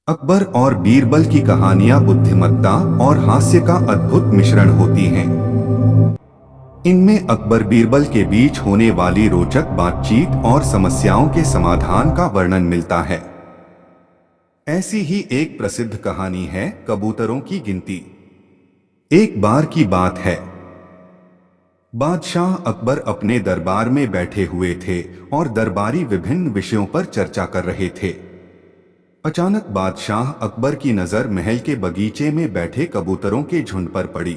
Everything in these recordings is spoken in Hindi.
अकबर और बीरबल की कहानियां बुद्धिमत्ता और हास्य का अद्भुत मिश्रण होती हैं। इनमें अकबर बीरबल के बीच होने वाली रोचक बातचीत और समस्याओं के समाधान का वर्णन मिलता है। ऐसी ही एक प्रसिद्ध कहानी है कबूतरों की गिनती। एक बार की बात है, बादशाह अकबर अपने दरबार में बैठे हुए थे और दरबारी विभिन्न विषयों पर चर्चा कर रहे थे। अचानक बादशाह अकबर की नजर महल के बगीचे में बैठे कबूतरों के झुंड पर पड़ी।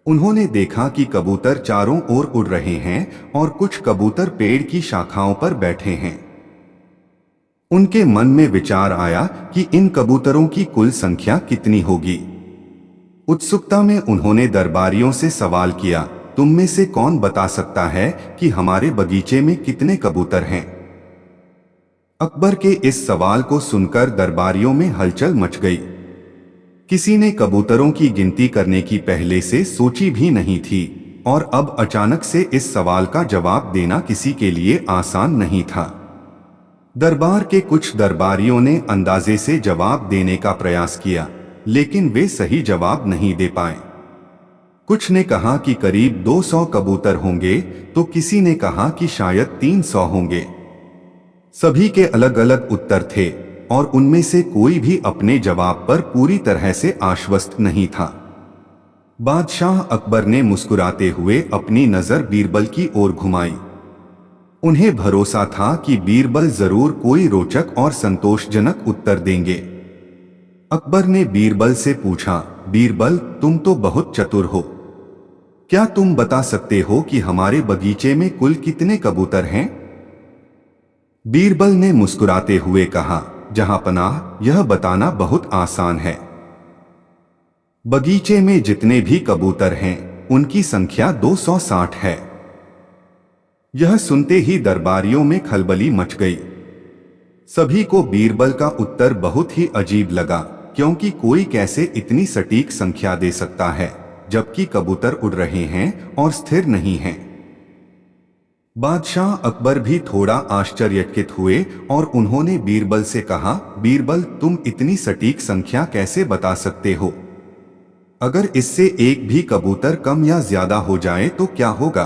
उन्होंने देखा कि कबूतर चारों ओर उड़ रहे हैं और कुछ कबूतर पेड़ की शाखाओं पर बैठे हैं। उनके मन में विचार आया कि इन कबूतरों की कुल संख्या कितनी होगी। उत्सुकता में उन्होंने दरबारियों से सवाल किया, तुम में से कौन बता सकता है कि हमारे बगीचे में कितने कबूतर हैं? अकबर के इस सवाल को सुनकर दरबारियों में हलचल मच गई। किसी ने कबूतरों की गिनती करने की पहले से सोची भी नहीं थी और अब अचानक से इस सवाल का जवाब देना किसी के लिए आसान नहीं था। दरबार के कुछ दरबारियों ने अंदाजे से जवाब देने का प्रयास किया, लेकिन वे सही जवाब नहीं दे पाए। कुछ ने कहा कि करीब 200 कबूतर होंगे, तो किसी ने कहा कि शायद 300 होंगे। सभी के अलग अलग उत्तर थे और उनमें से कोई भी अपने जवाब पर पूरी तरह से आश्वस्त नहीं था। बादशाह अकबर ने मुस्कुराते हुए अपनी नजर बीरबल की ओर घुमाई। उन्हें भरोसा था कि बीरबल जरूर कोई रोचक और संतोषजनक उत्तर देंगे। अकबर ने बीरबल से पूछा, बीरबल, तुम तो बहुत चतुर हो। क्या तुम बता सकते हो कि हमारे बगीचे में कुल कितने कबूतर हैं? बीरबल ने मुस्कुराते हुए कहा, जहांपनाह, यह बताना बहुत आसान है। बगीचे में जितने भी कबूतर हैं, उनकी संख्या 260 है। यह सुनते ही दरबारियों में खलबली मच गई। सभी को बीरबल का उत्तर बहुत ही अजीब लगा, क्योंकि कोई कैसे इतनी सटीक संख्या दे सकता है, जबकि कबूतर उड़ रहे हैं और स्थिर नहीं हैं। बादशाह अकबर भी थोड़ा आश्चर्यचकित हुए और उन्होंने बीरबल से कहा, बीरबल, तुम इतनी सटीक संख्या कैसे बता सकते हो? अगर इससे एक भी कबूतर कम या ज्यादा हो जाए तो क्या होगा?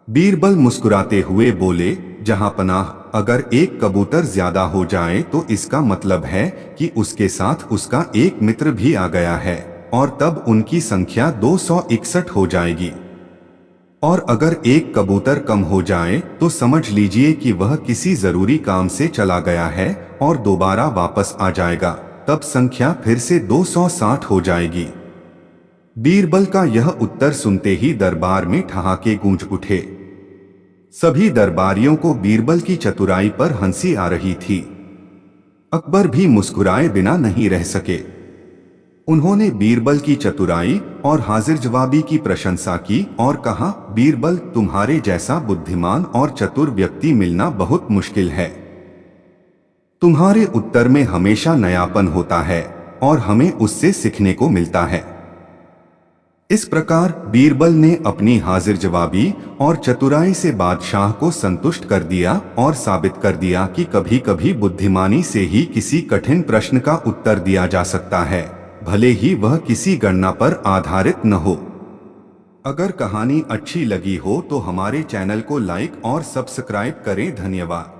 बीरबल मुस्कुराते हुए बोले, जहांपनाह, अगर एक कबूतर ज्यादा हो जाए तो इसका मतलब है कि उसके साथ उसका एक मित्र भी आ गया है और तब उनकी संख्या 261 हो जाएगी। और अगर एक कबूतर कम हो जाए तो समझ लीजिए कि वह किसी जरूरी काम से चला गया है और दोबारा वापस आ जाएगा, तब संख्या फिर से 260 हो जाएगी। बीरबल का यह उत्तर सुनते ही दरबार में ठहाके गूंज उठे। सभी दरबारियों को बीरबल की चतुराई पर हंसी आ रही थी। अकबर भी मुस्कुराए बिना नहीं रह सके। उन्होंने बीरबल की चतुराई और हाजिर जवाबी की प्रशंसा की और कहा, बीरबल, तुम्हारे जैसा बुद्धिमान और चतुर व्यक्ति मिलना बहुत मुश्किल है। तुम्हारे उत्तर में हमेशा नयापन होता है और हमें उससे सीखने को मिलता है। इस प्रकार बीरबल ने अपनी हाजिर जवाबी और चतुराई से बादशाह को संतुष्ट कर दिया और साबित कर दिया कि कभी कभी बुद्धिमानी से ही किसी कठिन प्रश्न का उत्तर दिया जा सकता है, भले ही वह किसी गणना पर आधारित न हो। अगर कहानी अच्छी लगी हो तो हमारे चैनल को लाइक और सब्सक्राइब करें। धन्यवाद।